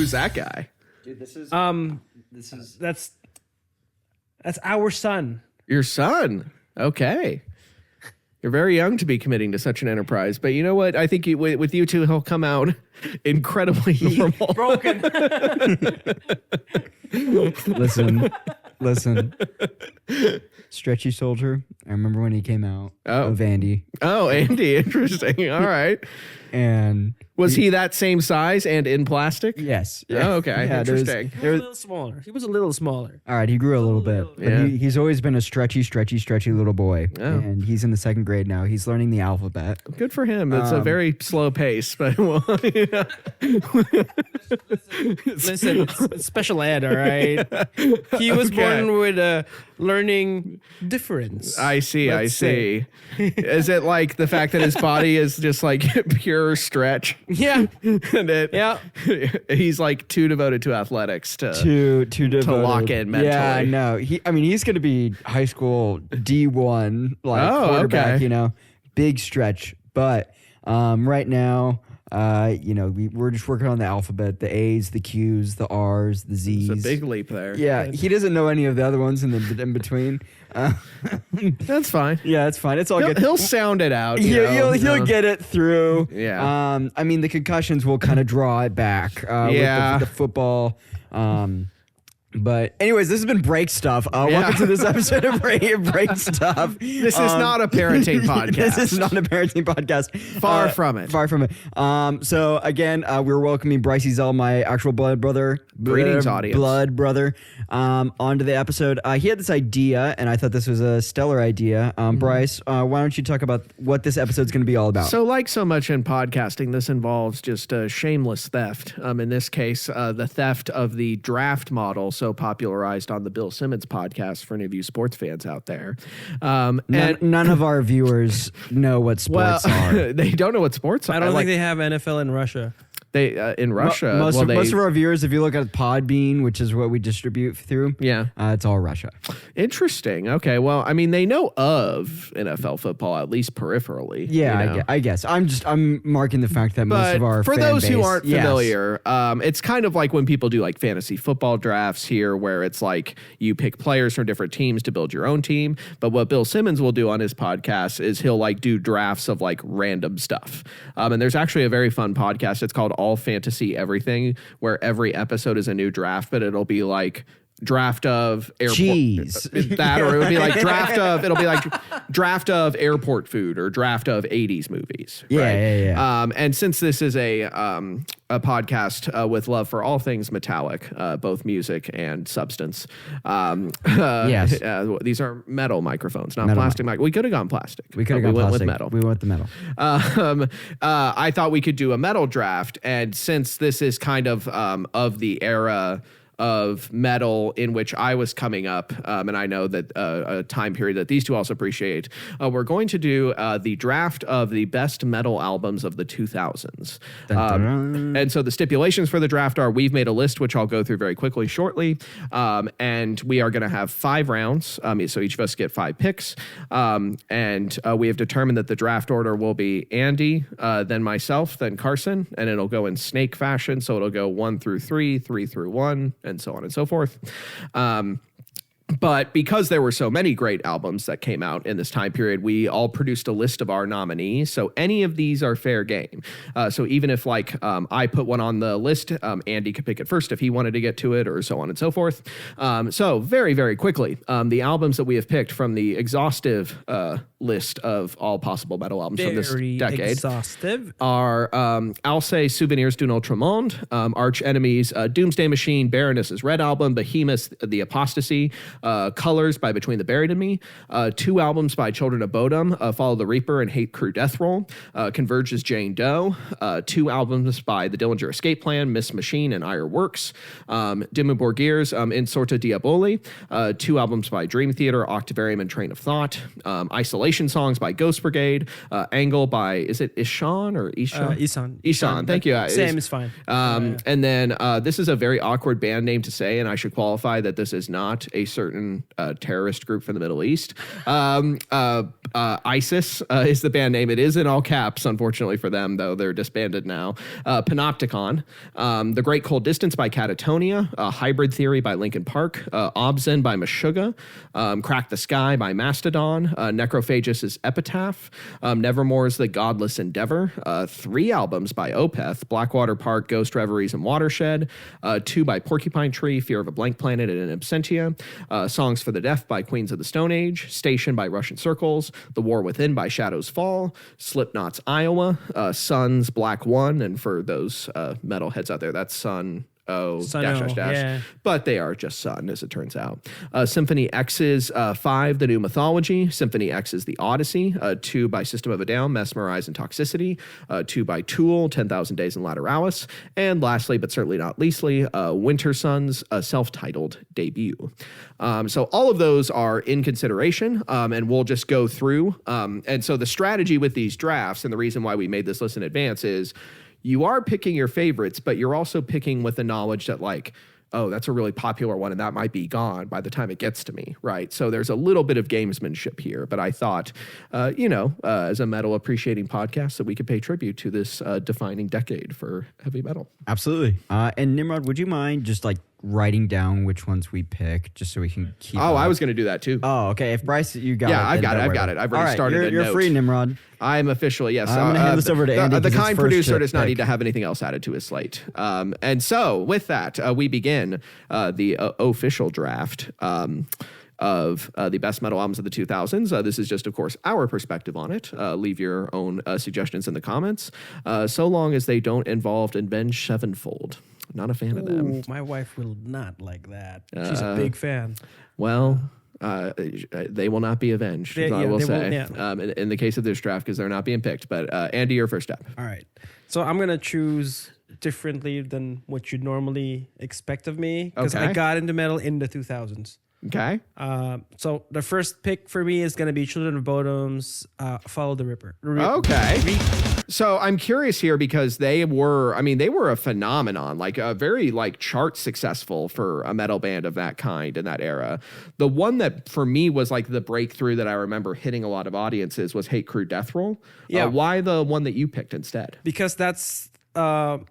Who's that guy? Dude, that's our son. Your son. Okay. You're very young to be committing to such an enterprise, but you know what? I think with you two, he'll come out incredibly normal. Broken. Listen. Stretchy Soldier. I remember when he came out. Of Andy. Oh, Andy. Interesting. All right. And was he that same size and in plastic? Yes. Oh, okay. Yeah, Interesting. He was a little smaller. He was a little smaller. All right, he grew a little bit. But Yeah. he's always been a stretchy little boy. Oh. And he's in the 2nd grade now. He's learning the alphabet. Good for him. It's a very slow pace, but well, yeah. Listen, it's special ed, all right? He was born with a learning difference. I see. Let's say. Is it like the fact that his body is just like pure stretch? Yeah. And he's like too devoted to athletics to devoted. lock in mentally. Yeah, no. He's going to be high school D1 quarterback, okay. Big stretch. But right now, we're just working on the alphabet, the A's, the Q's, the R's, the Z's. It's a big leap there. Yeah, he doesn't know any of the other ones in between. That's fine. Yeah, it's fine. It's all good. He'll sound it out. He'll get it through. Yeah. The concussions will kind of draw it back. With the football. But anyways, this has been Break Stuff. Welcome to this episode of Break Stuff. This is not a parenting podcast. This is not a parenting podcast. Far from it. Far from it. So again, we're welcoming Bryce EZELL, my actual blood brother. Greetings, audience. Blood brother. Onto the episode. He had this idea, and I thought this was a stellar idea. Bryce, why don't you talk about what this episode's going to be all about? So like so much in podcasting, this involves just shameless theft. In this case, the theft of the draft model so popularized on the Bill Simmons podcast for any of you sports fans out there. None of our viewers know what sports are. They don't know what sports are. I don't think they have NFL in Russia. They in Russia. Most of our viewers, if you look at Podbean, which is what we distribute through, it's all Russia. Interesting. Okay. Well, I mean, they know of NFL football at least peripherally. Yeah, I guess. I'm marking the fact that most of our for fan those who base, aren't familiar, it's kind of like when people do like fantasy football drafts here, where it's like you pick players from different teams to build your own team. But what Bill Simmons will do on his podcast is he'll like do drafts of like random stuff. And there's actually a very fun podcast. It's called All Fantasy Everything, where every episode is a new draft, but it'll be like draft of airport cheese or it would be like draft of airport food or draft of 80s movies. Yeah. And since this is a podcast with love for all things metallic, both music and substance, yes, these are metal microphones, not plastic mic. We could have gone plastic. We could have gone went plastic. with metal. We went with the metal. I thought we could do a metal draft, and since this is kind of the era of metal in which I was coming up, and I know that a time period that these two also appreciate, we're going to do the draft of the best metal albums of the 2000s. And so the stipulations for the draft are we've made a list, which I'll go through very quickly shortly, and we are going to have 5 rounds, so each of us get 5 picks, and we have determined that the draft order will be Andy, then myself, then Carson, and it'll go in snake fashion, so it'll go 1 through 3, 3 through 1, and so on and so forth. But because there were so many great albums that came out in this time period, we all produced a list of our nominees. So any of these are fair game. So even if I put one on the list, Andy could pick it first if he wanted to get to it, or so on and so forth. So very, very quickly, the albums that we have picked from the exhaustive list of all possible metal albums from this decade exhaustive. are Alcé Souvenirs d'un Autre Monde, Arch Enemy's Doomsday Machine, Baroness's Red Album, Behemoth, The Apostasy, Colors by Between the Buried and Me, 2 albums by Children of Bodom, Follow the Reaper and Hate Crew Death Roll, Converge's Jane Doe, 2 albums by The Dillinger Escape Plan, Miss Machine and Ire Works, Dimmu Borgir's In Sorta Diaboli, 2 albums by Dream Theater, Octavarium and Train of Thought, Isolation Songs by Ghost Brigade, Angle by, is it Ishan or Ishan? Ishan, thank you. Same is fine. And then this is a very awkward band name to say, and I should qualify that this is not a certain certain terrorist group from the Middle East. ISIS is the band name. It is in all caps, unfortunately for them, though they're disbanded now. Panopticon, The Great Cold Distance by Catatonia, Hybrid Theory by Linkin Park, Obscene by Meshuggah, Crack the Sky by Mastodon, Necrophagus's Epitaph, Nevermore's The Godless Endeavor, 3 albums by Opeth, Blackwater Park, Ghost Reveries, and Watershed, 2 by Porcupine Tree, Fear of a Blank Planet, and In Absentia, Songs for the Deaf by Queens of the Stone Age, Station by Russian Circles, The War Within by Shadows Fall, Slipknot's Iowa, Sun's Black One, and for those metalheads out there, that's Sun. Yeah. But they are just Sun, as it turns out. Symphony X's 5, The New Mythology. Symphony X's The Odyssey. 2 by System of a Down, Mesmerize and Toxicity. 2 by Tool, 10,000 Days in Lateralis. And lastly, but certainly not leastly, Winter Sun's self-titled debut. So all of those are in consideration, and we'll just go through. And so the strategy with these drafts, and the reason why we made this list in advance, is you are picking your favorites, but you're also picking with the knowledge that, like, oh, that's a really popular one, and that might be gone by the time it gets to me, right? So there's a little bit of gamesmanship here, but I thought, as a metal appreciating podcast, that we could pay tribute to this defining decade for heavy metal. Absolutely. And Nimrod, would you mind just like writing down which ones we pick, just so we can keep? Oh, I was going to do that too. Oh, okay. If Bryce, you got it. Yeah, I've got it. I've already started. You're free, Nimrod. I'm officially, yes. I'm going to hand this over to Andy. The kind producer does not need to have anything else added to his slate. And so with that, we begin the official draft of the best metal albums of the 2000s. This is just, of course, our perspective on it. Leave your own suggestions in the comments, so long as they don't involve Avenged Sevenfold. Not a fan of them. My wife will not like that. She's a big fan. Well, they will not be avenged, I will say. In the case of this draft, because they're not being picked. But Andy, your first step. All right. So I'm going to choose differently than what you'd normally expect of me, because I got into metal in the 2000s. Okay. So the first pick for me is going to be Children of Bodom's Follow the Ripper. Okay. So I'm curious here, because they were a phenomenon, like a very chart successful for a metal band of that kind in that era. The one that for me was like the breakthrough that I remember hitting a lot of audiences was Hate Crew Death Roll. Yeah. Why the one that you picked instead? Because that's the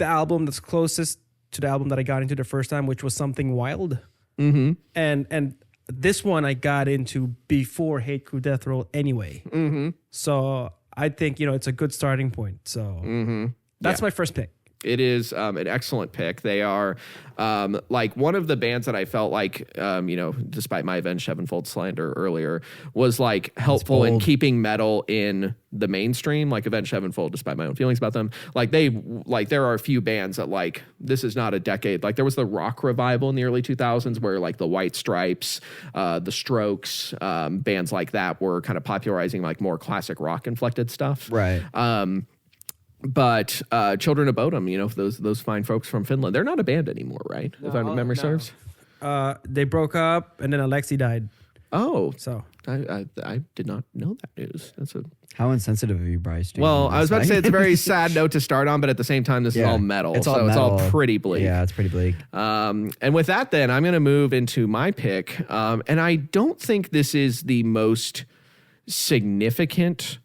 album that's closest to the album that I got into the first time, which was Something Wild. Mm-hmm. And this one I got into before Hate Crew Death Roll anyway. Mm-hmm. So I think, it's a good starting point. So that's my first pick. It is an excellent pick. They are one of the bands that I felt like, despite my Avenged Sevenfold slander earlier, was helpful in keeping metal in the mainstream. Like Avenged Sevenfold, despite my own feelings about them, there are a few bands that this is not a decade. Like there was the rock revival in the early 2000s where the White Stripes, the Strokes, bands like that were kind of popularizing more classic rock inflected stuff. Right. But Children of Bodom, those fine folks from Finland, they're not a band anymore, right? If my memory serves. They broke up, and then Alexi died. Oh, so I did not know that news. How insensitive of you, Bryce. Well, I was about to say it's a very sad note to start on, but at the same time, this is all metal. It's all pretty bleak. Yeah, it's pretty bleak. And with that, then I'm going to move into my pick, and I don't think this is the most significant.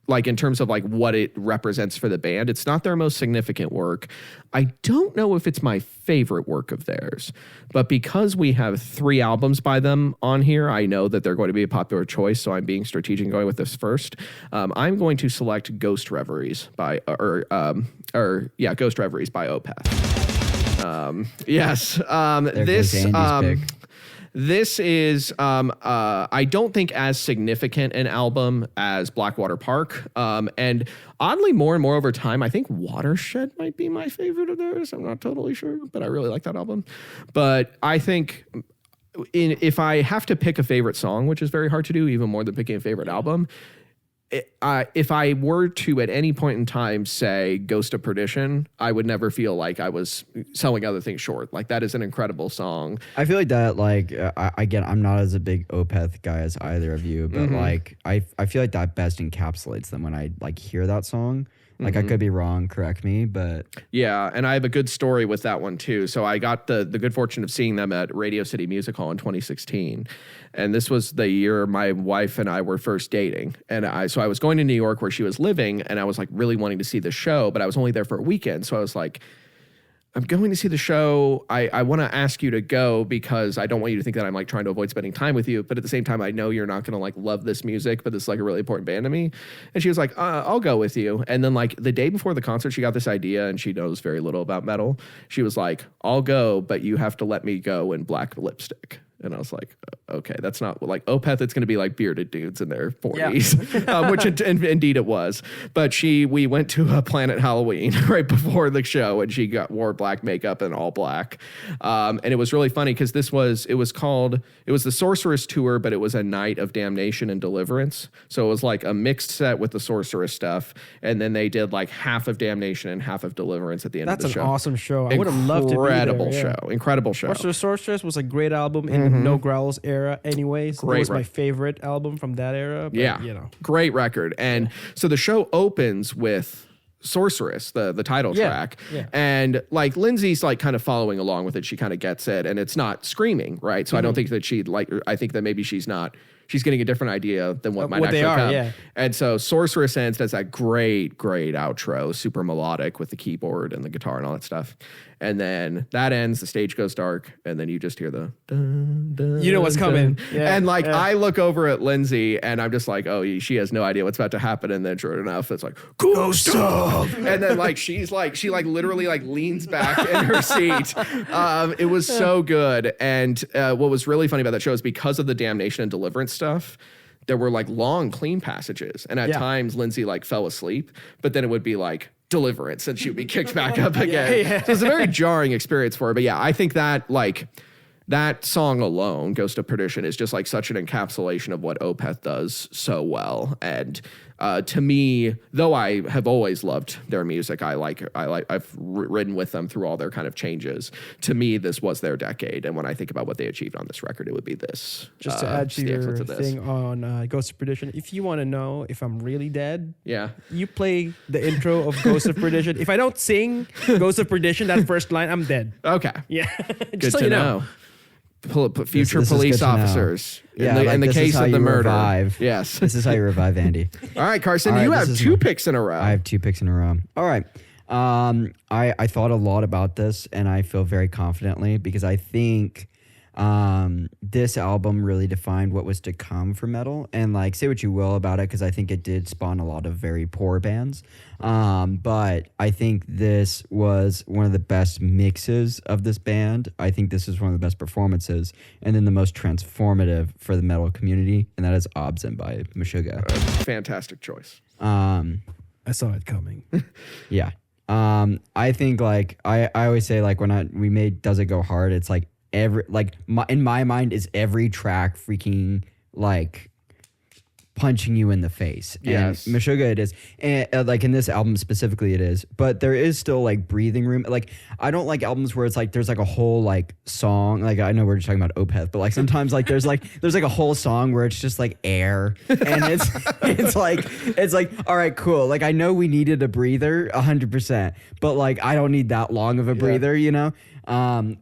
In terms of what it represents for the band, it's not their most significant work. I don't know if it's my favorite work of theirs, but because we have 3 albums by them on here, I know that they're going to be a popular choice. So I'm being strategic and going with this first. I'm going to select Ghost Reveries by Ghost Reveries by Opeth. Yes. This is, I don't think as significant an album as Blackwater Park. And oddly, more and more over time, I think Watershed might be my favorite of theirs. I'm not totally sure, but I really like that album. But I think if I have to pick a favorite song, which is very hard to do, even more than picking a favorite album, if I were to at any point in time say Ghost of Perdition, I would never feel like I was selling other things short. That is an incredible song. I feel like that, again, I'm not as a big Opeth guy as either of you, but I feel like that best encapsulates them when I hear that song. Like I could be wrong, correct me, but yeah, and I have a good story with that one too. So I got the good fortune of seeing them at Radio City Music Hall in 2016, and this was the year my wife and I were first dating. And I was going to New York where she was living, and I was like really wanting to see the show, but I was only there for a weekend, so I was like, I'm going to see the show. I want to ask you to go because I don't want you to think that I'm like trying to avoid spending time with you. But at the same time, I know you're not going to like love this music, but it's like a really important band to me. And she was like, I'll go with you. And then like the day before the concert, she got this idea, and she knows very little about metal. She was like, I'll go, but you have to let me go in black lipstick. And I was like, okay, that's not like Opeth. It's going to be like bearded dudes in their 40s, which indeed it was. But we went to a Planet Halloween right before the show, and she wore black makeup and all black. And it was really funny because it was the Sorceress tour, but it was a night of damnation and deliverance. So it was like a mixed set with the Sorceress stuff. And then they did like half of damnation and half of deliverance at the end of the show. That's an awesome show. I would have loved to be there. Incredible show. Watch the Sorceress was a great album in the No Growls era anyways. It was my favorite album from that era. But, great record. And so the show opens with Sorceress, the title track. Yeah. And like Lindsay's like kind of following along with it. She kind of gets it, and it's not screaming, right? So I don't think that I think that maybe she's getting a different idea than what might actually come. Yeah. And so Sorceress ends does that great outro, super melodic with the keyboard and the guitar and all that stuff. And then that ends, the stage goes dark, and then you just hear the dun, dun, you know what's coming. Yeah. And like I look over at Lindsay, and I'm just like, oh, she has no idea what's about to happen. And then sure enough, it's like, cool stuff. And then like she literally like leans back in her seat. It was so good. And what was really funny about that show is because of the damnation and deliverance stuff, there were like long clean passages, and at times Lindsay like fell asleep, but then it would be like deliverance and she would be kicked back up again. So it's a very jarring experience for her. But yeah, I think that like that song alone, Ghost of Perdition, is just like such an encapsulation of what Opeth does so well. And to me, though I have always loved their music, I've ridden with them through all their kind of changes. To me, this was their decade. And when I think about what they achieved on this record, it would be this. Just to add to your thing on Ghost of Perdition, if you want to know if I'm really dead, you play the intro of Ghost of Perdition. If I don't sing Ghost of Perdition, that first line, I'm dead. Okay. Yeah. Good to know. Future police officers in the case of the murder. Revive. Yes. This is how you revive Andy. All right, Carson, you have two picks in a row. I have two picks in a row. All right. I thought a lot about this, and I feel very confidently because I think this album really defined what was to come for metal. And like, say what you will about it, because I think it did spawn a lot of very poor bands. But I think this was one of the best mixes of this band. I think this is one of the best performances, and then the most transformative for the metal community, and that is Obscene by Meshuggah. Fantastic choice. I saw it coming. Yeah. I think like I always say, like when we made Does It Go Hard, it's like in my mind is every track freaking like punching you in the face. Yes. And Meshuggah it is. And like in this album specifically it is. But there is still like breathing room. Like I don't like albums where it's like there's like a whole like song. Like I know we're just talking about Opeth, but like sometimes like there's like a whole song where it's just like air. And it's like, all right, cool. Like I know we needed a breather 100%, but like I don't need that long of a breather, you know?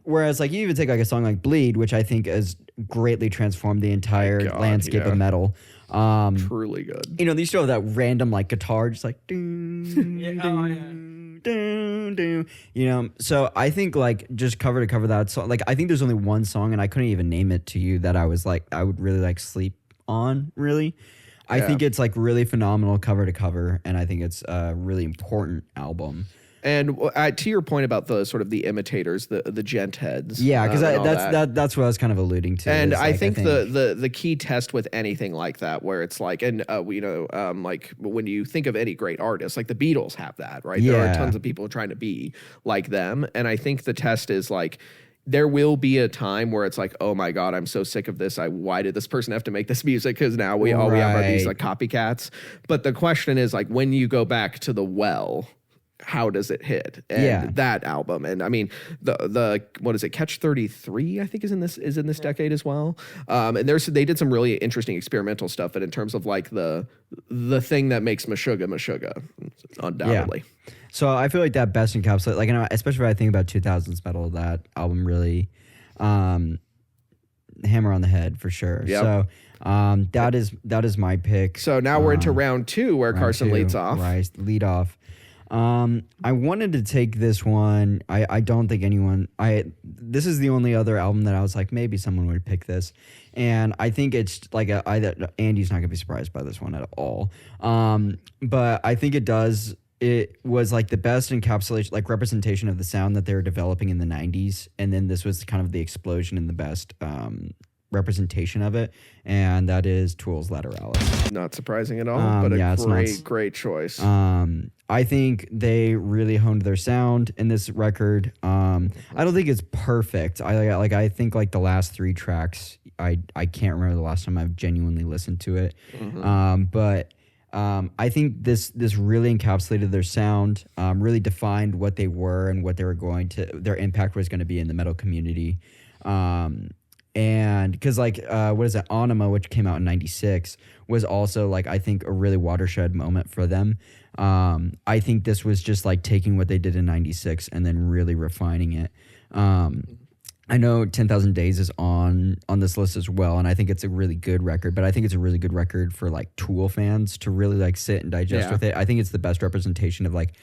Whereas like you even take like a song like Bleed, which I think has greatly transformed the entire landscape of metal. Truly good. You know, they still have that random like guitar, just like doom, doom, doom, doom. You know, so I think like just cover to cover that song. Like I think there's only one song, and I couldn't even name it to you that I was like I would really like sleep on. Really, I think it's like really phenomenal cover to cover, and I think it's a really important album. And to your point about the sort of the imitators, the gent heads. Yeah, because that's what I was kind of alluding to. And I think the key test with anything like that, where it's like, and like when you think of any great artist, like the Beatles have that, right? Yeah. There are tons of people trying to be like them. And I think the test is like, there will be a time where it's like, oh my God, I'm so sick of this. Why did this person have to make this music? Because now all we have are these like copycats. But the question is like, when you go back to the well how does it hit? And that album, and I mean the what is it? Catch 33, I think is in this decade as well. And they did some really interesting experimental stuff, but in terms of like the thing that makes Meshuggah, undoubtedly. Yeah. So I feel like that best encapsulates, like, especially when I think about 2000s metal, that album really hammer on the head for sure. Yep. So that is my pick. So now we're into round 2 where Carson leads off. Right, lead off. I wanted to take this one. I don't think anyone. This is the only other album that I was like, maybe someone would pick this, and I think it's like Andy's not gonna be surprised by this one at all. But I think it does. It was like the best encapsulation, like representation of the sound that they were developing in the 90s, and then this was kind of the explosion in the best representation of it, and that is Tool's Lateralis. Not surprising at all, but great choice. I think they really honed their sound in this record. I don't think it's perfect. I think like the last 3 tracks, I can't remember the last time I've genuinely listened to it. But I think this really encapsulated their sound, really defined what they were and what they were their impact was going to be in the metal community. And because like what is it, Anima, which came out in 96, was also like I think a really watershed moment for them. I think this was just like taking what they did in 96 and then really refining it. I know 10,000 Days is on this list as well, and I think it's a really good record, but I think it's a really good record for like Tool fans to really like sit and digest with it. I think it's the best representation of like,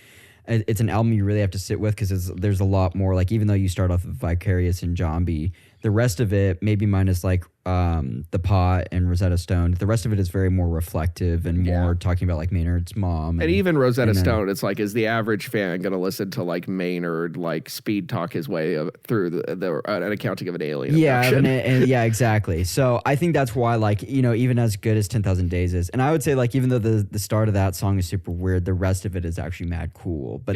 it's an album you really have to sit with because there's a lot more, like even though you start off with Vicarious and Zombie, the rest of it, maybe minus like The Pot and Rosetta Stone, the rest of it is very more reflective and more talking about like Maynard's mom. And even Rosetta Stone, it's like, is the average fan going to listen to like Maynard like speed talk his way through an accounting of an alien? Yeah, yeah, exactly. So I think that's why, like, you know, even as good as 10,000 Days is, and I would say like even though the start of that song is super weird, the rest of it is actually mad cool. But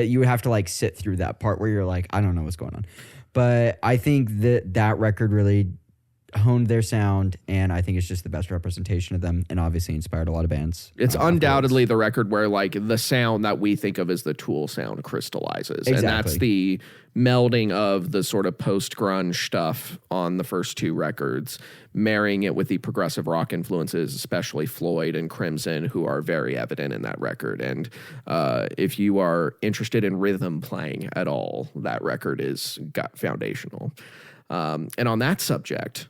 you have to like sit through that part where you're like, I don't know what's going on. But I think that record really honed their sound, and I think it's just the best representation of them, and obviously inspired a lot of bands. It's undoubtedly the record where like the sound that we think of as the Tool sound crystallizes. Exactly. And that's the melding of the sort of post-grunge stuff on the first 2 records, marrying it with the progressive rock influences, especially Floyd and Crimson, who are very evident in that record. And if you are interested in rhythm playing at all, that record is foundational. And on the subject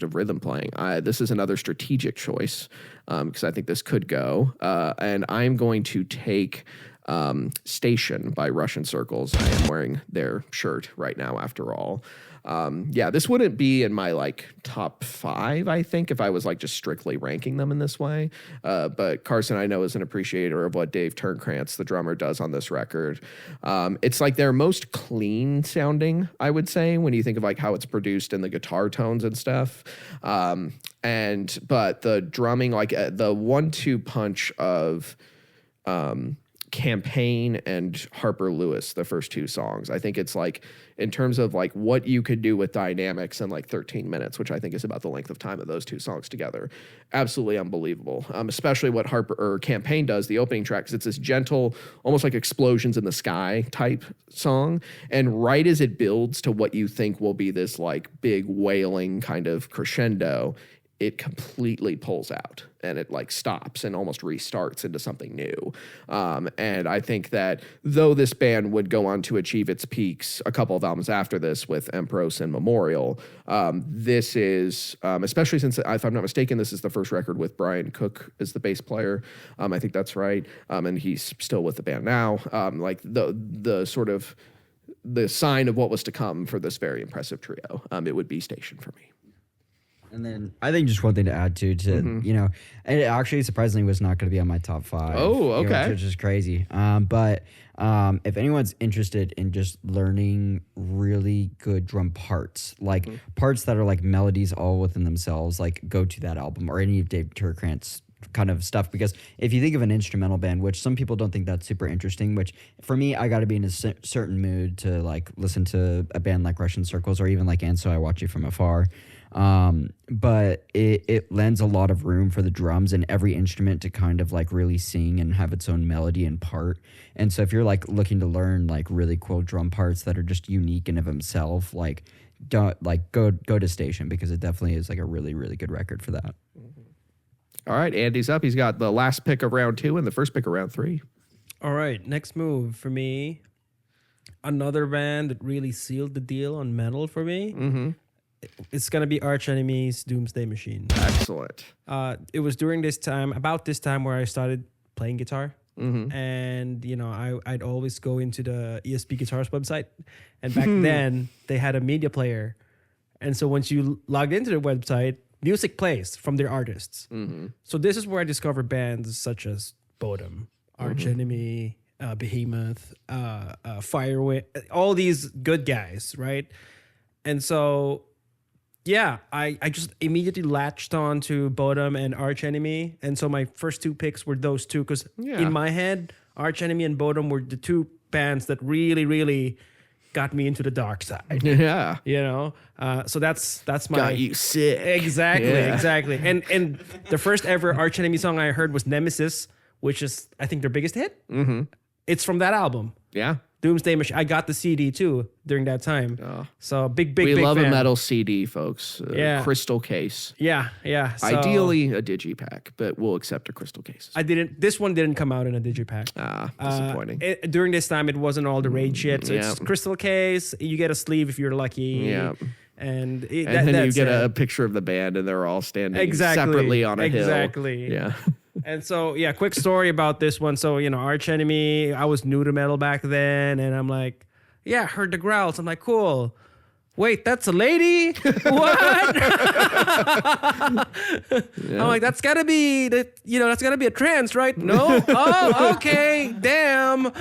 of rhythm playing, this is another strategic choice because I think this could go. And I'm going to take Station by Russian Circles. I am wearing their shirt right now, after all. This wouldn't be in my like top 5, I think, if I was like just strictly ranking them in this way. But Carson, I know, is an appreciator of what Dave Turnkrantz, the drummer, does on this record. It's like their most clean sounding, I would say, when you think of like how it's produced and the guitar tones and stuff. But the drumming, like the 1-2 punch of Campaign and Harper Lewis, the first 2 songs, I think it's like, in terms of like what you could do with dynamics in like 13 minutes, which I think is about the length of time of those 2 songs together, absolutely unbelievable. Especially what Campaign does, the opening track, because it's this gentle, almost like explosions in the sky type song, and right as it builds to what you think will be this like big wailing kind of crescendo, it completely pulls out and it like stops and almost restarts into something new. And I think that though this band would go on to achieve its peaks a couple of albums after this with Empros and Memorial, this is, especially since, if I'm not mistaken, this is the first record with Brian Cook as the bass player. I think that's right. And he's still with the band now. Like the sort of the sign of what was to come for this very impressive trio, it would be Station for me. And then I think just one thing to add to you know, it actually surprisingly was not going to be on my top 5. Oh, okay. You know, which is crazy. But if anyone's interested in just learning really good drum parts, like parts that are like melodies all within themselves, like go to that album or any of Dave Turnkrantz kind of stuff. Because if you think of an instrumental band, which some people don't think that's super interesting, which for me, I got to be in a certain mood to like listen to a band like Russian Circles or even like And So I Watch You From Afar. But it lends a lot of room for the drums and every instrument to kind of like really sing and have its own melody and part. And so if you're like looking to learn like really cool drum parts that are just unique in of themselves, like don't like go to Station, because it definitely is like a really, really good record for that. All right, Andy's up. He's got the last pick of round 2 and the first pick of round 3. All right, next move for me. Another band that really sealed the deal on metal for me. Mm-hmm. It's going to be Arch Enemy's Doomsday Machine. Excellent. It was during about this time where I started playing guitar. Mm-hmm. And, you know, I'd always go into the ESP Guitars website. And back then, they had a media player. And so once you logged into their website, music plays from their artists. Mm-hmm. So this is where I discovered bands such as Bodom, Arch Enemy, Behemoth, Firewind, all these good guys, right? And so, yeah, I just immediately latched on to Bodom and Arch Enemy. And so my first 2 picks were those two, because in my head, Arch Enemy and Bodom were the 2 bands that really, really got me into the dark side. Yeah. You know? So that's my... Got you sick. Exactly. And the first ever Arch Enemy song I heard was Nemesis, which is, I think, their biggest hit. Mm-hmm. It's from that album. Yeah. Doomsday Machine. I got the CD too during that time. Oh. So big We love fan. a metal CD, folks. Crystal case. Yeah. So, ideally a digipack, but we'll accept a crystal case. This one didn't come out in a digipack. Disappointing. During this time, it wasn't all the rage shit. So it's crystal case. You get a sleeve if you're lucky. Yeah. And then you get a picture of the band and they're all standing separately on a hill. Exactly. Yeah. And so, quick story about this one. So, Arch Enemy, I was new to metal back then. And I'm like, heard the growls. I'm like, cool. Wait, that's a lady? What? I'm like, that's gotta be a trance, right? No? Oh, okay. Damn.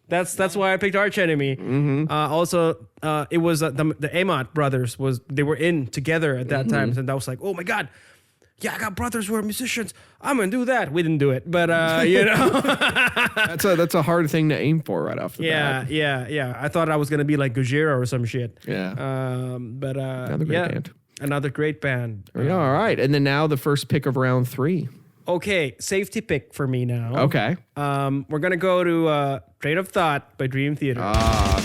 That's why I picked Arch Enemy. Mm-hmm. Also, it was the Amott brothers they were in together at that time. And I was like, oh my God. Yeah, I got brothers who are musicians. I'm gonna do that. We didn't do it, but that's a hard thing to aim for right off the bat. Yeah. I thought I was gonna be like Gojira or some shit. Yeah. But another great band. Another great band. All right, and then now the first pick of round 3. Okay, safety pick for me now. Okay. We're gonna go to Train of Thought by Dream Theater.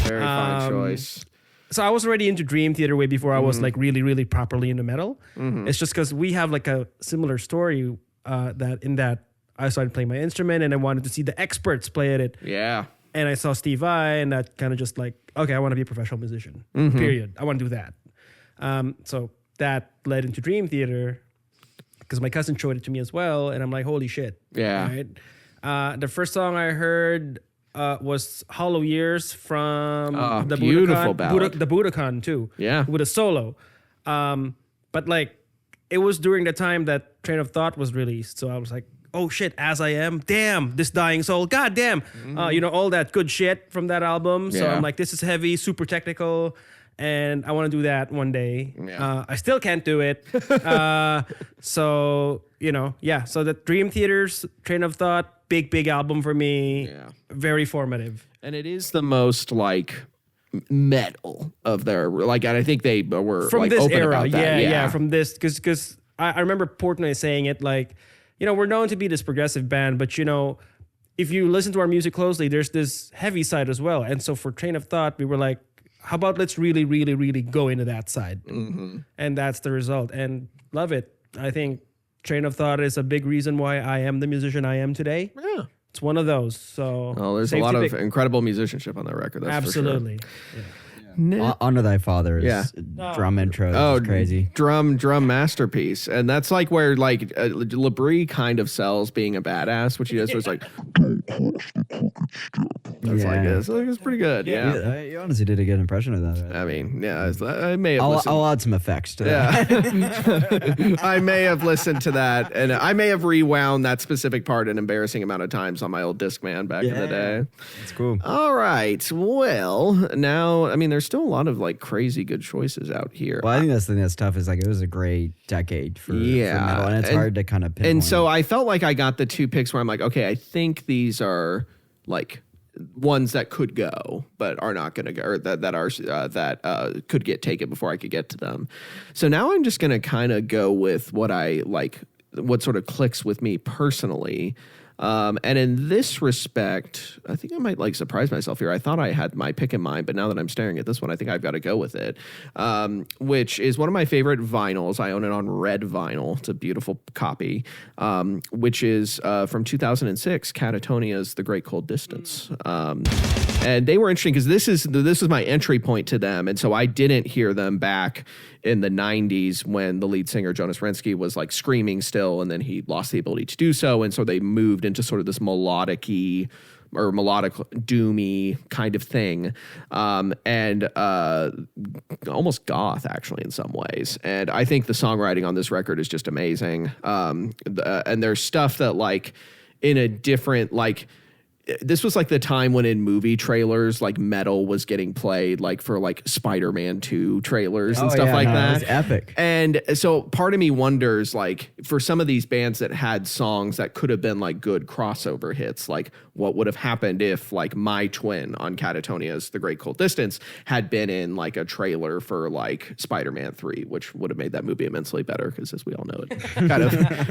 Very fine choice. So I was already into Dream Theater way before I was like really, really properly into metal. Mm-hmm. It's just because we have like a similar story that I started playing my instrument and I wanted to see the experts play at it. Yeah. And I saw Steve Vai and that kind of just like, okay, I want to be a professional musician. Mm-hmm. Period. I want to do that. So that led into Dream Theater because my cousin showed it to me as well. And I'm like, holy shit. Yeah. Right? The first song I heard was Hollow Years from the beautiful ballad. The Budokan too. Yeah. With a solo. But like it was during the time that Train of Thought was released. So I was like, oh shit, As I Am. Damn, This Dying Soul. God damn. All that good shit from that album. So I'm like, this is heavy, super technical. And I want to do that one day. Yeah. I still can't do it. So the Dream Theater's Train of Thought, big album for me. Yeah. Very formative. And it is the most like metal of their and I think they were from like, this open era. about that. Yeah, from this because I remember Portnoy saying it like, we're known to be this progressive band, but if you listen to our music closely, there's this heavy side as well. And so for Train of Thought, we were like, how about let's really, really, really go into that side? Mm-hmm. And that's the result. And love it. I think Train of Thought is a big reason why I am the musician I am today. Yeah. It's one of those. So there's a lot of incredible musicianship on that record. That's absolutely. For sure. Yeah. Honor Thy Father's drum intro is crazy. Drum masterpiece. And that's like where like Labrie kind of sells being a badass, which he does. So it's like, don't cross the crooked strip. That's like this. It's pretty good. Yeah. You honestly did a good impression of that. Right? I mean, I may have I'll add some effects to that. I may have listened to that and I may have rewound that specific part an embarrassing amount of times on my old Discman back in the day. That's cool. All right. Well, now, I mean, there's still a lot of like crazy good choices out here. Well, I think that's the thing that's tough is like it was a great decade for metal, and it's hard to kind of pinpoint. And so I felt like I got the 2 picks where I'm like, okay, I think these are like ones that could go but are not going to go, or that could get taken before I could get to them. So now I'm just going to kind of go with what I like, what sort of clicks with me personally. And in this respect, I think I might like surprise myself here. I thought I had my pick in mind, but now that I'm staring at this one, I think I've got to go with it, which is one of my favorite vinyls. I own it on red vinyl. It's a beautiful copy, which is from 2006, Catatonia's The Great Cold Distance. And they were interesting because this was my entry point to them. And so I didn't hear them back in the 90s when the lead singer, Jonas Rensky, was like screaming still, and then he lost the ability to do so. And so they moved into sort of this melodic-y or melodic doomy kind of thing, and almost goth actually in some ways. And I think the songwriting on this record is just amazing. And there's stuff that like in a different like. This was like the time when in movie trailers, like metal was getting played, like for like Spider-Man 2 trailers and stuff like that. It was epic. And so part of me wonders, like, for some of these bands that had songs that could have been like good crossover hits, like what would have happened if like My Twin on Catatonia's The Great Cold Distance had been in like a trailer for like Spider-Man 3, which would have made that movie immensely better because, as we all know, it kind of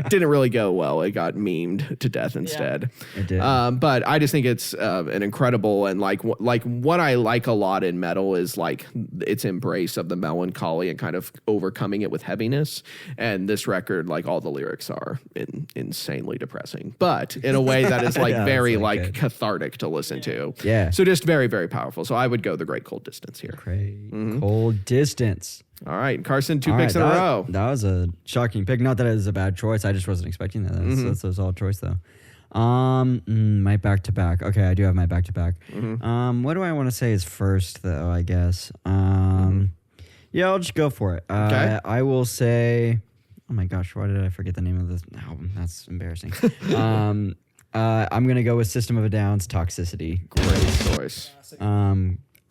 didn't really go well. It got memed to death instead. It did. But I just think it's an incredible, and like what I like a lot in metal is like its embrace of the melancholy and kind of overcoming it with heaviness. And this record, like all the lyrics are insanely depressing, but in a way that is like very like cathartic to listen to. Yeah. So just very, very powerful. So I would go The Great Cold Distance here. Great Cold Distance. All right, Carson, two All picks right, in a row. That was a shocking pick. Not that it was a bad choice. I just wasn't expecting that. That's a solid choice, though. My back to back. Okay, I do have my back to back. What do I want to say is first, though? I guess. Yeah, I'll just go for it. Okay. I will say. Oh my gosh, why did I forget the name of this album? That's embarrassing. I'm gonna go with System of a Down's Toxicity. Great choice.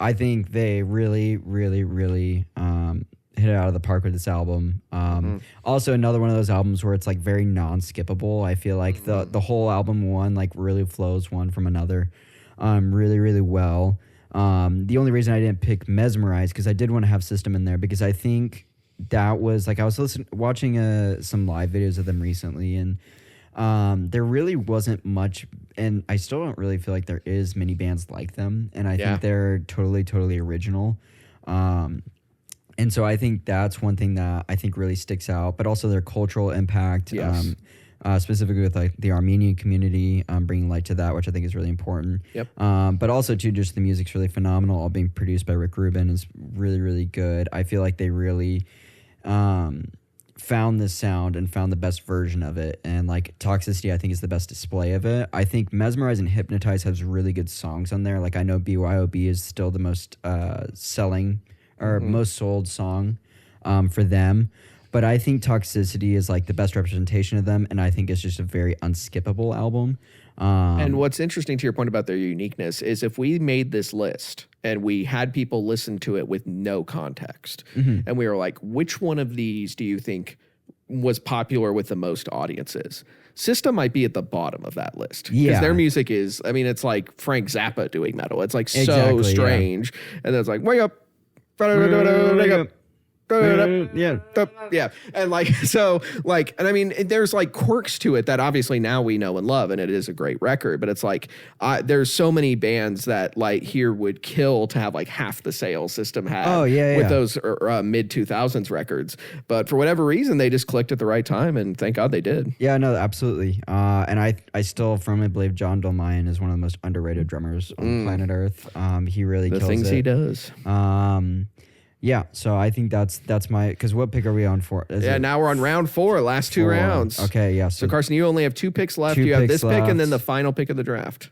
I think they really, really, really hit it out of the park with this album. Also, another one of those albums where it's like very non-skippable. I feel like the whole album one like really flows one from another really, really well. The only reason I didn't pick Mesmerize, because I did want to have System in there, because I think that was like I was watching some live videos of them recently, and there really wasn't much, and I still don't really feel like there is many bands like them, and I think they're totally original. And so I think that's one thing that I think really sticks out, but also their cultural impact, specifically with like the Armenian community, bringing light to that, which I think is really important. But also too, just the music's really phenomenal. All being produced by Rick Rubin is really, really good. I feel like they really found this sound and found the best version of it, and like Toxicity I think is the best display of it. I think Mesmerize and Hypnotize has really good songs on there. Like I know BYOB is still the most selling or most sold song for them, but I think Toxicity is like the best representation of them, and I think it's just a very unskippable album. And what's interesting to your point about their uniqueness is if we made this list and we had people listen to it with no context, and we were like, which one of these do you think was popular with the most audiences? System might be at the bottom of that list. Because their music is, I mean, it's like Frank Zappa doing metal. It's like so strange. And then it's like, wake up. Wake up. Yeah. And like, so like, and I mean, there's like quirks to it that obviously now we know and love, and it is a great record, but it's like, there's so many bands that like here would kill to have like half the sales System had with those mid 2000s records. But for whatever reason, they just clicked at the right time, and thank God they did. Yeah, no, absolutely. And I still firmly believe John Dolmayan is one of the most underrated drummers on planet Earth. He really kills it. The things he does. Yeah, so I think that's my, because what pick are we on for? Now we're on round 4, last 2 rounds. Okay, yeah. So Carson, you only have 2 picks left. You have this pick and then the final pick of the draft.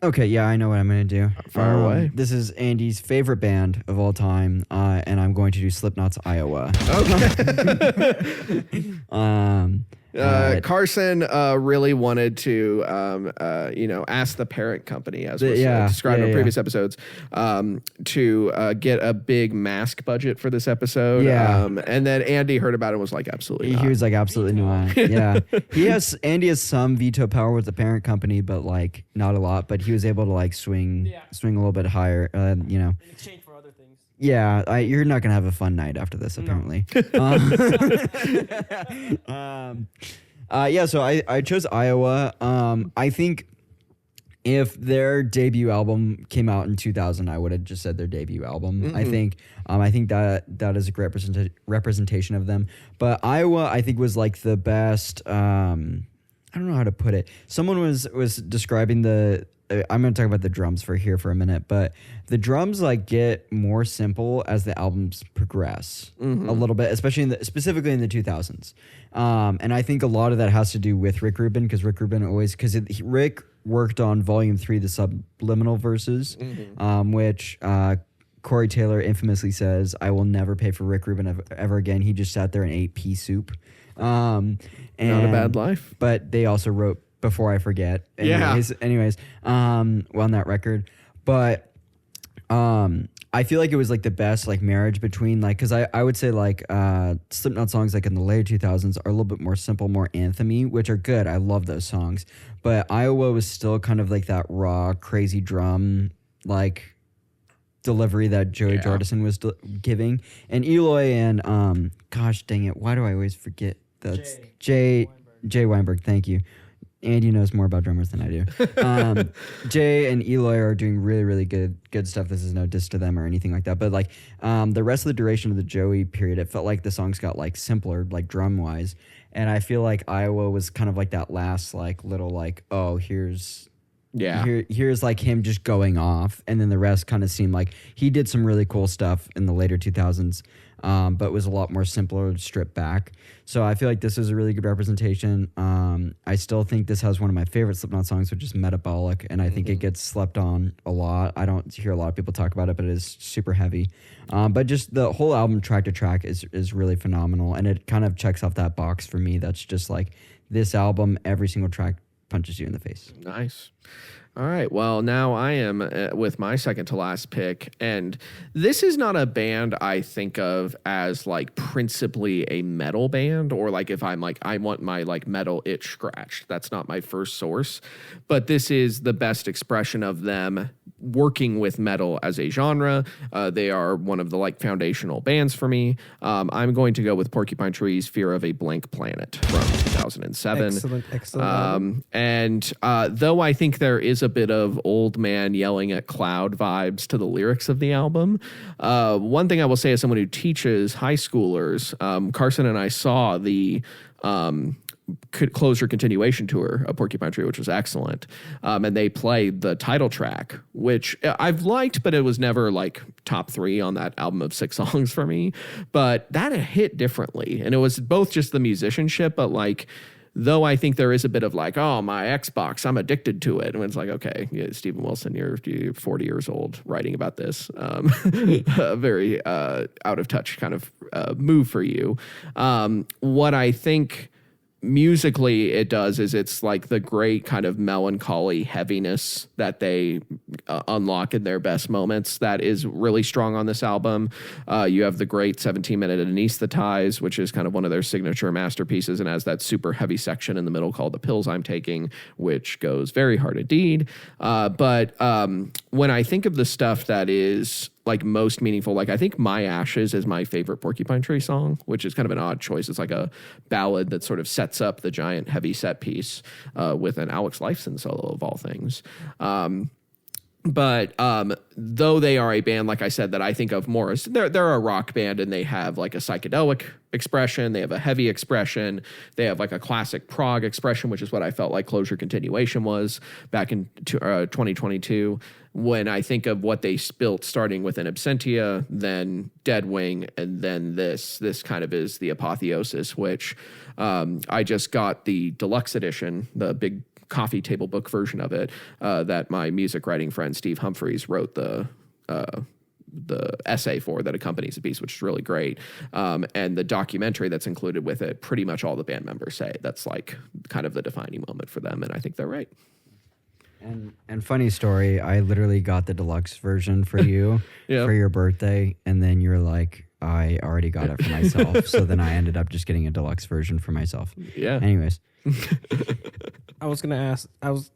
Okay, yeah, I know what I'm going to do. Fire away. This is Andy's favorite band of all time, and I'm going to do Slipknot's Iowa. Okay. Carson really wanted to, ask the parent company, as was described in previous episodes, to get a big mask budget for this episode. Yeah. And then Andy heard about it and was like, absolutely not. He was like, absolutely not. Yeah. Andy has some veto power with the parent company, but like not a lot. But he was able to like swing a little bit higher, In exchange for other things. Yeah, you're not gonna have a fun night after this, apparently. So I chose Iowa. I think if their debut album came out in 2000, I would have just said their debut album. Mm-hmm. I think that is a great representation of them. But Iowa, I think, was like the best. I don't know how to put it. Someone was describing the. I'm going to talk about the drums for a minute, but the drums like get more simple as the albums progress a little bit, especially specifically in the 2000s. And I think a lot of that has to do with Rick Rubin, because Rick Rubin Rick worked on Volume 3, the subliminal verses, which Corey Taylor infamously says, "I will never pay for Rick Rubin ever again. He just sat there and ate pea soup." Not a bad life. But they also wrote Before I Forget. Anyways, on that record. But I feel like it was like the best like marriage between like, because I would say like Slipknot songs like in the later 2000s are a little bit more simple, more anthem-y, which are good. I love those songs. But Iowa was still kind of like that raw, crazy drum like delivery that Joey Jordison was giving. And Eloy and gosh dang it, why do I always forget? That's Jay Weinberg. Thank you. Andy knows more about drummers than I do. Jay and Eloy are doing really, really good stuff. This is no diss to them or anything like that. But like the rest of the duration of the Joey period, it felt like the songs got like simpler, like drum wise. And I feel like Iowa was kind of like that last like little like, oh, here's like him just going off. And then the rest kind of seemed like he did some really cool stuff in the later 2000s, but was a lot more simpler, stripped back. So I feel like this is a really good representation. I still think this has one of my favorite Slipknot songs, which is Metabolic, and I think it gets slept on a lot. I don't hear a lot of people talk about it, but it is super heavy. But just the whole album track to track is really phenomenal, and it kind of checks off that box for me. That's just like this album, every single track punches you in the face. Nice. All right. Well, now I am with my second to last pick. And this is not a band I think of as like principally a metal band, or like if I'm like, I want my like metal itch scratched. That's not my first source. But this is the best expression of them working with metal as a genre. They are one of the like foundational bands for me. I'm going to go with Porcupine Tree's Fear of a Blank Planet from 2007. Excellent. And though I think there is a bit of old man yelling at cloud vibes to the lyrics of the album, one thing I will say as someone who teaches high schoolers, Carson and I saw the closure continuation tour of Porcupine Tree, which was excellent. And they played the title track, which I've liked, but it was never like top 3 on that album of 6 songs for me. But that hit differently. And it was both just the musicianship, but like, though I think there is a bit of like, oh, my Xbox, I'm addicted to it. And it's like, okay, Stephen Wilson, you're 40 years old writing about this. A very out of touch kind of move for you. What I think musically it does is it's like the great kind of melancholy heaviness that they unlock in their best moments that is really strong on this album. You have the great 17-minute Anesthetize, which is kind of one of their signature masterpieces and has that super heavy section in the middle called The Pills I'm Taking, which goes very hard indeed. But when I think of the stuff that is like most meaningful, like I think My Ashes is my favorite Porcupine Tree song, which is kind of an odd choice. It's like a ballad that sort of sets up the giant heavy set piece with an Alex Lifeson solo of all things. But though they are a band, like I said, that I think of more as they're a rock band, and they have like a psychedelic expression, they have a heavy expression, they have like a classic prog expression, which is what I felt like Closure Continuation was back in 2022. When I think of what they built, starting with an Absentia, then Dead Wing, and then this kind of is the apotheosis, which I just got the deluxe edition, the big coffee table book version of it, that my music writing friend Steve Humphreys wrote the essay for that accompanies the piece, which is really great. And the documentary that's included with it, pretty much all the band members say that's like kind of the defining moment for them, and I think they're right. And funny story, I literally got the deluxe version for you for your birthday, and then you're like, I already got it for myself. So then I ended up just getting a deluxe version for myself. Yeah. Anyways. I was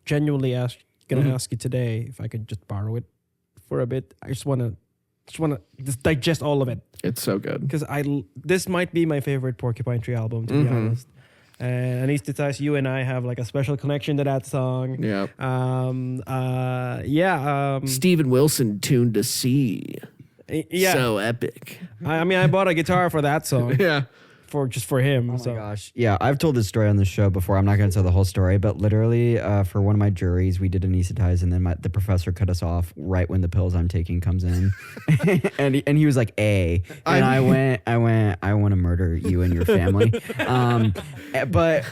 genuinely gonna ask you today if I could just borrow it for a bit. I just wanna digest all of it. It's so good. Because this might be my favorite Porcupine Tree album, to be honest. And Anesthetize, you and I have like a special connection to that song. Yeah. Steven Wilson tuned to C. Yeah. So epic. I mean, I bought a guitar for that song. Yeah. For him. Oh my gosh. Yeah, I've told this story on the show before. I'm not going to tell the whole story, but literally for one of my juries, we did anesthetize, and then the professor cut us off right when the pills I'm taking comes in. and he was like, A. And I want to murder you and your family. But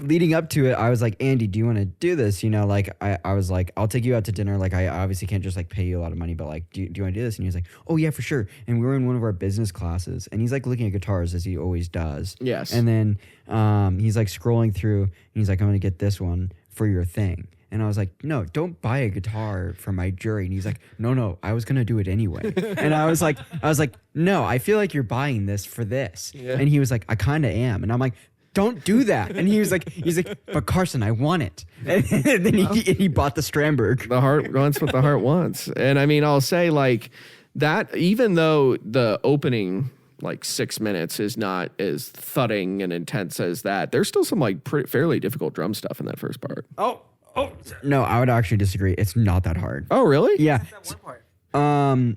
leading up to it, I was like, Andy, do you want to do this? You know, like I was like, I'll take you out to dinner. Like I obviously can't just like pay you a lot of money, but like, do you want to do this? And he was like, oh yeah, for sure. And we were in one of our business classes, and he's like looking at guitars as he always does. Yes. And then he's like scrolling through, and he's like, I'm gonna get this one for your thing. And I was like, no, don't buy a guitar for my jury. And he's like, no, I was gonna do it anyway. And I was like, no, I feel like you're buying this for this. Yeah. And he was like, I kind of am. And I'm like, don't do that. And he's like, but Carson, I want it. And then he bought the Strandberg. The heart wants what the heart wants. And I mean, I'll say like that, even though the opening like 6 minutes is not as thudding and intense as that, there's still some like fairly difficult drum stuff in that first part. Oh. No, I would actually disagree. It's not that hard. Oh, really? Yeah. That one part.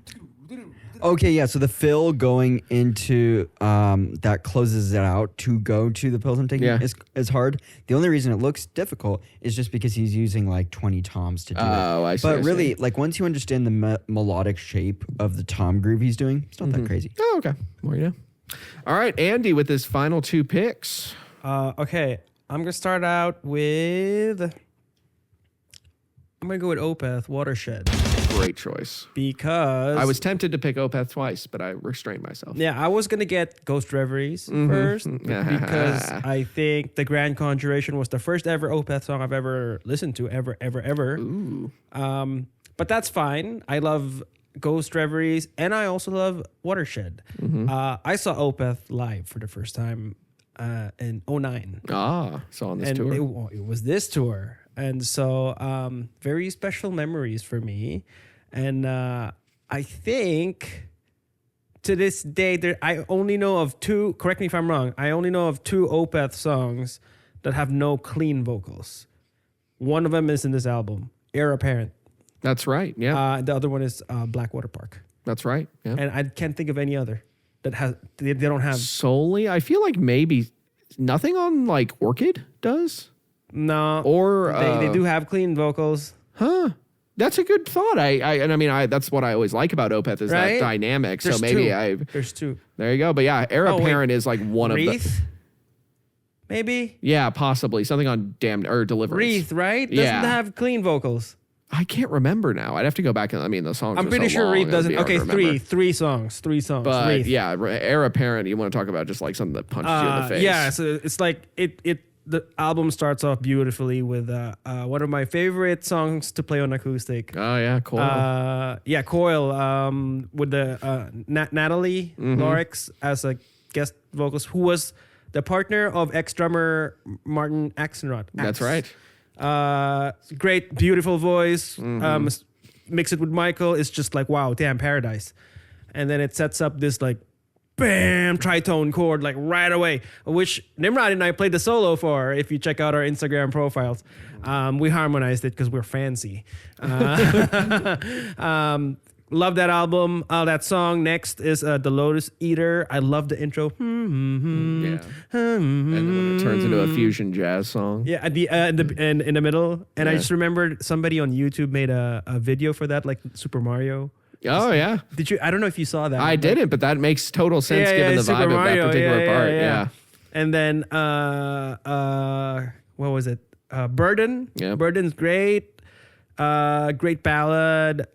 Okay, yeah. So the fill going into that closes it out to go to the pills I'm taking is hard. The only reason it looks difficult is just because he's using like 20 toms to do it. Oh, I see. But really, like once you understand the melodic shape of the tom groove he's doing, it's not that crazy. Oh, okay. Well, yeah. All right, Andy with his final 2 picks. Okay, I'm gonna start out with. I'm gonna go with Opeth, Watershed. Great choice. Because I was tempted to pick Opeth twice, but I restrained myself. Yeah, I was gonna get Ghost Reveries first because I think The Grand Conjuration was the first ever Opeth song I've ever listened to, ever. Ooh. But that's fine. I love Ghost Reveries, and I also love Watershed. I saw Opeth live for the first time in 2009. So on this tour. It was this tour. And so very special memories for me. And I think to this day, I only know of 2, correct me if I'm wrong, I only know of 2 Opeth songs that have no clean vocals. One of them is in this album, Heir Apparent. That's right, yeah. The other one is Blackwater Park. That's right, yeah. And I can't think of any other that has, they don't have. Solely, I feel like maybe nothing on like Orchid does. No. Or they do have clean vocals. Huh. That's a good thought. I mean, that's what I always like about Opeth is that dynamic. There's so maybe There's 2. There you go. But yeah, Heir Apparent is like one Wreath? of the. Maybe. Yeah, possibly something on Damned or Deliverance. Wreath, right? Doesn't have clean vocals. I can't remember now. I'd have to go back and I mean the songs. I'm pretty sure Wreath doesn't. Okay, three songs. But Wreath. yeah, Heir Apparent. You want to talk about just like something that punches you in the face? Yeah, so it's like it. The album starts off beautifully with one of my favorite songs to play on acoustic. Oh yeah, Coil. Coil. With the Natalie Lorix as a guest vocalist, who was the partner of ex-drummer Martin Axelrod. That's right. Great, beautiful voice. Mix it with Michael. It's just like, wow, damn, paradise. And then it sets up this like, bam, tritone chord like right away, which Nimrod and I played the solo for. If you check out our Instagram profiles, we harmonized it because we're fancy. Love that album. That song. Next is The Lotus Eater. I love the intro. Yeah. And then when it turns into a fusion jazz song. Yeah, at the in the middle. And I just remembered somebody on YouTube made a video for that, like Super Mario. Oh yeah. Did you? I don't know if you saw that. I didn't, but that makes total sense given the vibe of that particular part. Yeah. And then what was it? Burden. Yeah. Burden's great. Great ballad.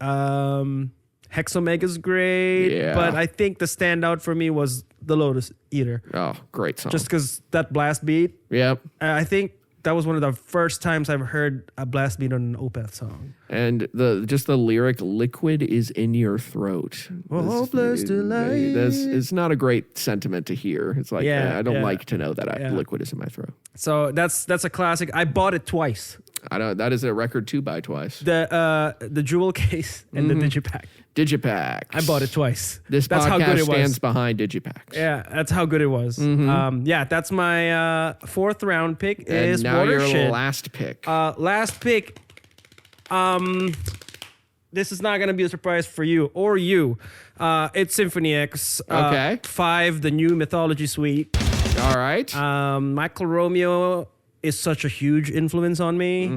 Hexomega's great. Yeah. But I think the standout for me was the Lotus Eater. Oh, great song. Just because that blast beat. Yep. I think that was one of the first times I've heard a blast beat on an Opeth song. And the lyric "liquid is in your throat." Hopeless delight. It's not a great sentiment to hear. It's like I don't like to know that liquid is in my throat. So that's a classic. I bought it twice. I don't. That is a record to buy twice. The jewel case and the digipack. Digipacks. I bought it twice. This that's podcast how good it was. stands behind Digipacks. Yeah, that's how good it was. That's my fourth round pick. And is now your Watershed. last pick. Last pick. This is not gonna be a surprise for you or you. It's Symphony X. Okay. 5, the new Mythology Suite. All right. Michael Romeo is such a huge influence on me.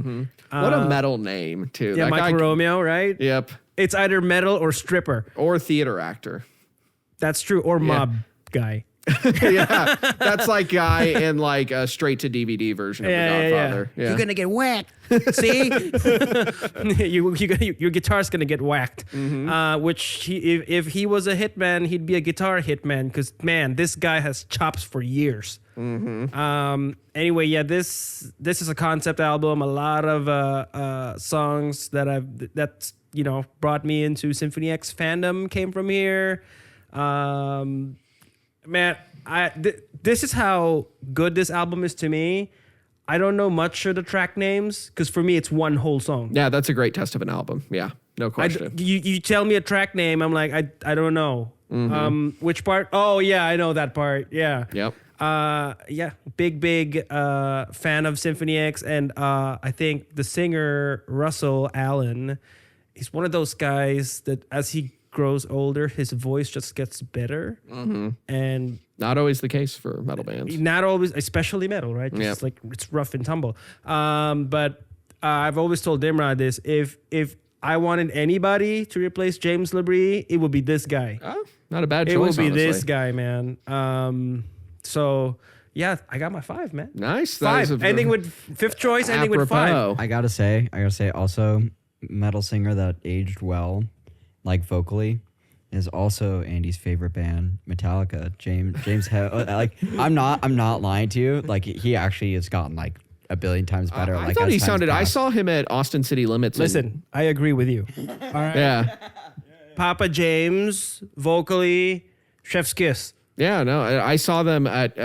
What a metal name too. Yeah, That Michael guy- Romeo, right? Yep. It's either metal or stripper. Or theater actor. That's true. Or mob guy. Yeah, that's like guy in like a straight to DVD version of The Godfather. Yeah. You're gonna get whacked. See, your guitar's gonna get whacked. Which if he was a hitman, he'd be a guitar hitman. Because man, this guy has chops for years. Anyway, yeah, this is a concept album. A lot of songs that brought me into Symphony X fandom came from here. Man, this is how good this album is to me. I don't know much of the track names because for me it's one whole song. Yeah, that's a great test of an album. Yeah, no question. You tell me a track name, I'm like I don't know. Which part? Oh yeah, I know that part. Yeah. Yep. Big fan of Symphony X, and I think the singer Russell Allen, he's one of those guys that as he grows older, his voice just gets better. And not always the case for metal bands. Not always, especially metal, right? Just Yep. like it's rough and tumble. But I've always told Dimrod this: if I wanted anybody to replace James LaBrie, it would be this guy. Oh, not a bad choice. It would be honestly. this guy, man. So yeah, I got my 5, man. Nice. That is 5. Ending with fifth choice. Ending with 5. apropos. I gotta say also metal singer that aged well, like vocally, is also Andy's favorite band, Metallica. James like I'm not lying to you. Like he actually has gotten like a billion times better. I like, thought as he time's sounded. I passed. saw him at Austin City Limits. Listen, I agree with you. All right. Yeah. Papa James, vocally, chef's kiss. Yeah, no, I saw them at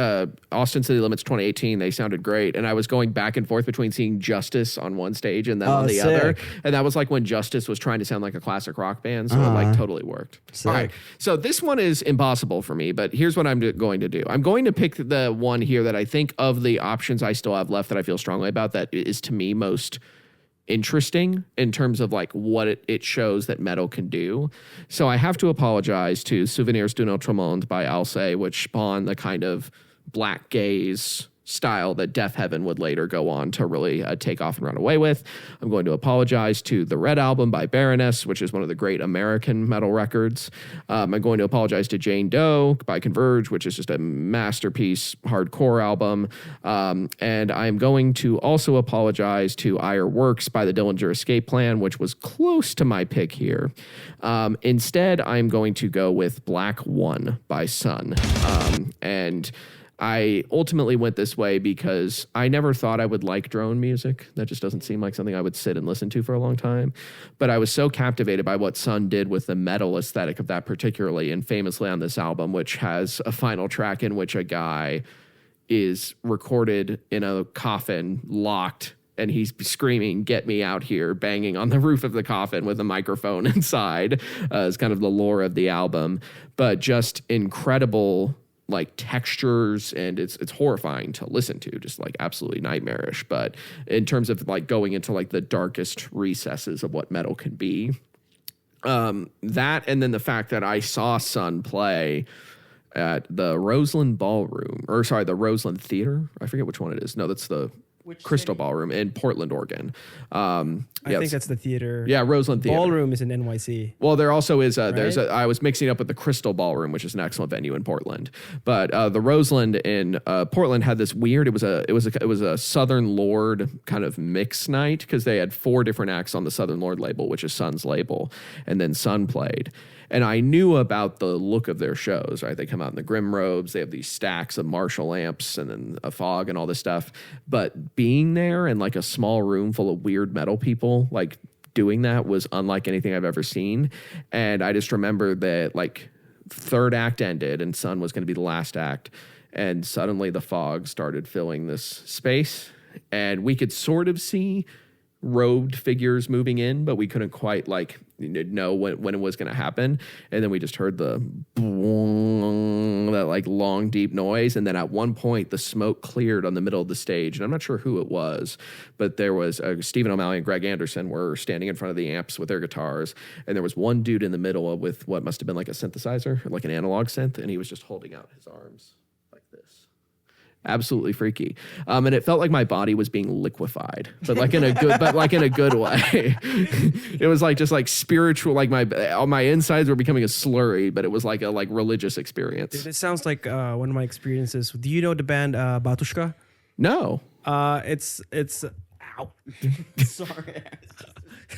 Austin City Limits 2018. They sounded great. And I was going back and forth between seeing Justice on one stage and then on the other. And that was like when Justice was trying to sound like a classic rock band. So it like totally worked. Sick. All right. So this one is impossible for me, but here's what I'm going to do. I'm going to pick the one here that I think of the options I still have left that I feel strongly about that is to me most interesting in terms of like what it shows that metal can do. So I have to apologize to Souvenirs d'un Autre Monde by Alcé, which spawned the kind of black gaze style that Death Heaven would later go on to really take off and run away with. I'm going to apologize to the Red Album by Baroness, which is one of the great American metal records. I'm going to apologize to Jane Doe by Converge, which is just a masterpiece hardcore album. And I'm going to also apologize to Ire Works by the Dillinger Escape Plan, which was close to my pick here. Instead, I'm going to go with Black One by Sun. And I ultimately went this way because I never thought I would like drone music. That just doesn't seem like something I would sit and listen to for a long time. But I was so captivated by what Sun did with the metal aesthetic of that particularly, and famously on this album, which has a final track in which a guy is recorded in a coffin, locked, and he's screaming, "Get me out here," banging on the roof of the coffin with a microphone inside. Is kind of the lore of the album. But just incredible like textures, and it's horrifying to listen to, just like absolutely nightmarish. But in terms of like going into like the darkest recesses of what metal can be, that, and then the fact that I saw Sun play at the Roseland Ballroom, or sorry, the Roseland Theater. I forget which one it is. No, that's the Crystal Ballroom in Portland, Oregon. I think that's the theater. Yeah, Roseland Theater. Ballroom is in NYC. Well, there also is I was mixing up with the Crystal Ballroom, which is an excellent venue in Portland. But the Roseland in Portland had this weird. It was a Southern Lord kind of mix night because they had 4 different acts on the Southern Lord label, which is Sun's label, and then Sun played. And I knew about the look of their shows, right? They come out in the grim robes. They have these stacks of Marshall amps and then a fog and all this stuff. But being there in like a small room full of weird metal people, like doing that was unlike anything I've ever seen. And I just remember that like 3rd act ended and Sun was going to be the last act. And suddenly the fog started filling this space. And we could sort of see robed figures moving in, but we couldn't quite like know when it was going to happen. And then we just heard that like long deep noise, and then at one point the smoke cleared on the middle of the stage, and I'm not sure who it was, but there was Stephen O'Malley and Greg Anderson were standing in front of the amps with their guitars, and there was one dude in the middle with what must have been like a synthesizer, like an analog synth, and he was just holding out his arms like this. Absolutely freaky. And it felt like my body was being liquefied, but like in a good way. It was like just like spiritual, like my insides were becoming a slurry, but it was like a religious experience. It sounds like one of my experiences. Do you know the band Batushka? No. It's ow. Sorry.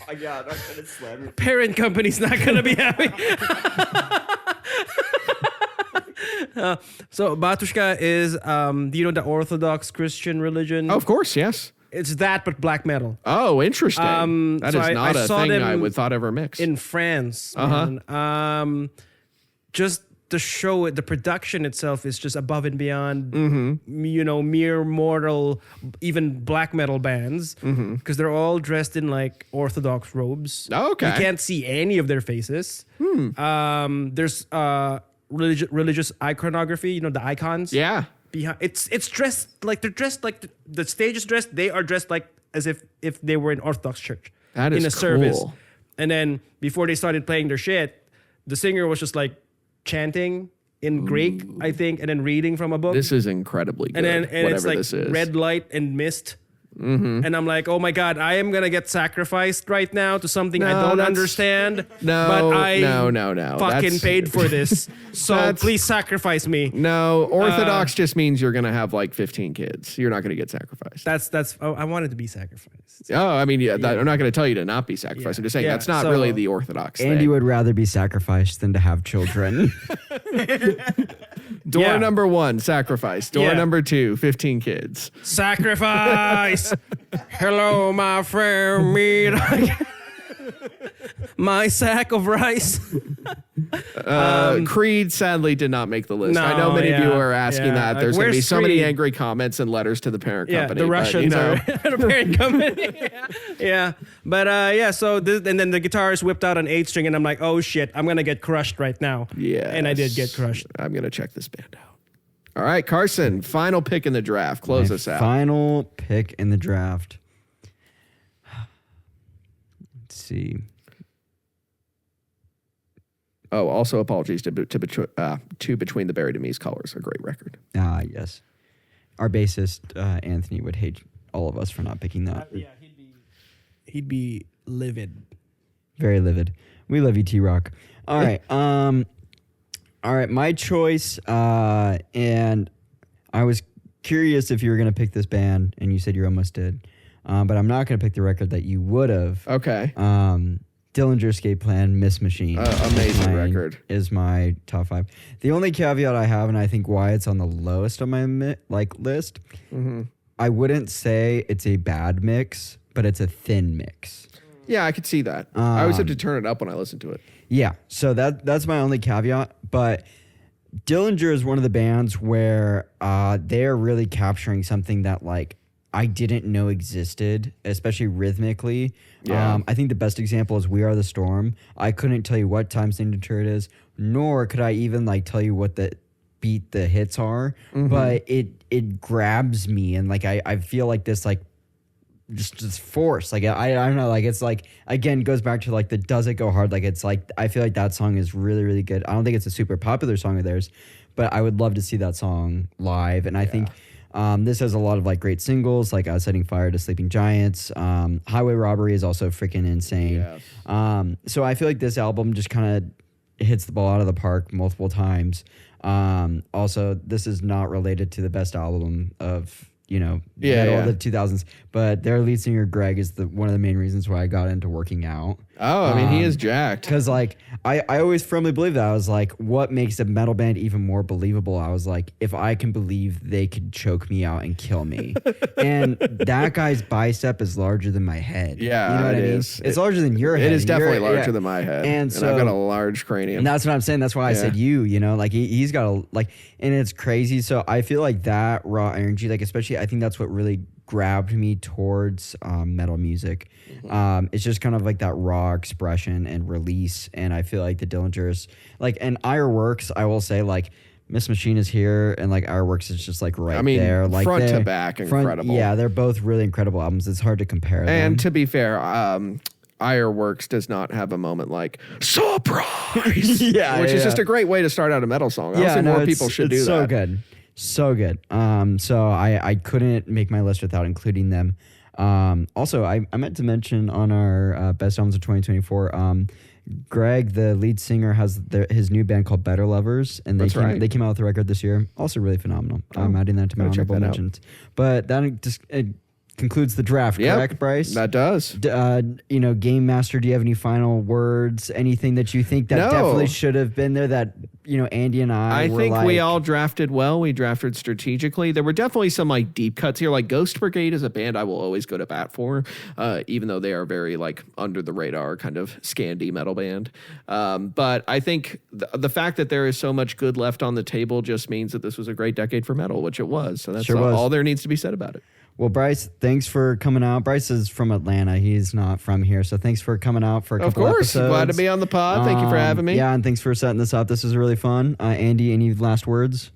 Oh God, I'm gonna slam your Parent company's not gonna be happy. So Batushka is, do you know the Orthodox Christian religion? Oh, of course, yes. It's that, but black metal. Oh, interesting. That so is not I a saw thing them I would thought ever mix. In France. Man. Just the show, the production itself is just above and beyond, mere mortal, even black metal bands, because they're all dressed in like Orthodox robes. Oh, okay. You can't see any of their faces. There's religious iconography, the icons. Yeah. Behind it's dressed like they're dressed like the stage is dressed. They are dressed like as if they were in Orthodox church. That is in a cool. service. And then before they started playing their shit, the singer was just like chanting in Greek, I think, and then reading from a book. This is incredibly good. And it's like this is. red light and mist. And I'm like, oh my God, I am gonna get sacrificed right now to something I don't understand. No, but I no. fucking paid for this. So please sacrifice me. No, Orthodox just means you're gonna have like 15 kids. You're not gonna get sacrificed. That's. Oh, I wanted to be sacrificed. Oh, I mean, I'm not gonna tell you to not be sacrificed. I'm just saying that's not really the Orthodox thing. Andy would rather be sacrificed than to have children. Door number 1, sacrifice. Door number 2, 15 kids. Sacrifice. Hello, my friend. Meet my sack of rice. Creed sadly did not make the list. I know many of you are asking that. There's going to be so many angry comments and letters to the parent company. The Russians are the parent company. But so and then the guitarist whipped out an 8-string, and I'm like, oh shit, I'm gonna get crushed right now. Yeah, and I did get crushed. I'm gonna check this band out. All right, Carson, final pick in the draft. Close us out. Final pick in the draft. Let's see. Oh, also apologies to Between the Buried and Me's Colors, a great record. Yes. Our bassist, Anthony, would hate all of us for not picking that. He'd be livid. Very livid. We love you, T-Rock. All right. All right, my choice, and I was curious if you were going to pick this band, and you said you almost did, but I'm not going to pick the record that you would have. Okay. Dillinger Escape Plan, Miss Machine. Amazing record. Is my top 5. The only caveat I have, and I think why it's on the lowest on my list, I wouldn't say it's a bad mix, but it's a thin mix. Yeah, I could see that. I always have to turn it up when I listen to it. Yeah, so that's my only caveat. But Dillinger is one of the bands where they're really capturing something that like I didn't know existed, especially rhythmically. Yeah. I think the best example is We Are the Storm. I couldn't tell you what time signature it is, nor could I even like tell you what the beat the hits are. But it grabs me, and like I feel like this like just force. Like I don't know, like it's like again goes back to like the Does It Go Hard? Like it's like I feel like that song is really, really good. I don't think it's a super popular song of theirs, but I would love to see that song live. And I think This has a lot of like great singles, like Setting Fire to Sleeping Giants. Highway Robbery is also freaking insane. Yes. So I feel like this album just kind of hits the ball out of the park multiple times. Also, this is not related to the best album of middle of the 2000s, but their lead singer Greg is one of the main reasons why I got into working out. Oh, I mean, he is jacked. Because like I always firmly believe that. I was like, what makes a metal band even more believable? I was like, if I can believe they could choke me out and kill me, and that guy's bicep is larger than my head. Yeah, you know what I mean? is. It's larger than your head. It is definitely larger yeah. than my head, and so I've got a large cranium. and that's what I'm saying. That's why I said like he's got a like, and it's crazy. So I feel like that raw energy, like especially, I think that's what really grabbed me towards metal music. It's just kind of like that raw expression and release, and I feel like the Dillingers, like, and Ironworks, I will say, like, Miss Machine is here, and like Ironworks is just like right there, like front to back, incredible. Yeah, they're both really incredible albums. It's hard to compare them. And to be fair, Ironworks does not have a moment like surprise, which is just a great way to start out a metal song. I think more people should do that. So good. So good. So I couldn't make my list without including them. Also, I meant to mention on our best albums of 2024, Greg, the lead singer, has his new band called Better Lovers, and they came out with a record this year. Also really phenomenal. I'm adding that to my honorable mentions. But that just concludes the draft, correct, Bryce? That does. Game Master, do you have any final words? Anything that you think that definitely should have been there that, Andy and I were think we all drafted well. We drafted strategically. There were definitely some like deep cuts here. Like Ghost Brigade is a band I will always go to bat for, even though they are very like under the radar kind of Scandi metal band. But I think the fact that there is so much good left on the table just means that this was a great decade for metal, which it was. So that's all there needs to be said about it. Well, Bryce, thanks for coming out. Bryce is from Atlanta. He's not from here. So thanks for coming out for a couple episodes. Of course. Glad to be on the pod. Thank you for having me. Yeah, and thanks for setting this up. This was really fun. Andy, any last words?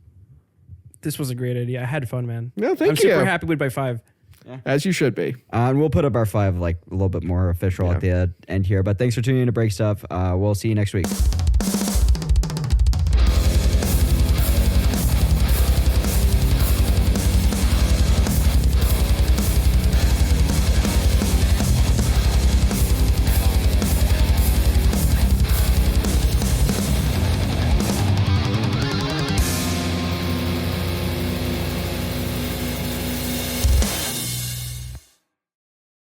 This was a great idea. I had fun, man. No, thank you. I'm super happy with my 5. Yeah. As you should be. And we'll put up our 5 like a little bit more official at the end here. But thanks for tuning in to Break Stuff. We'll see you next week.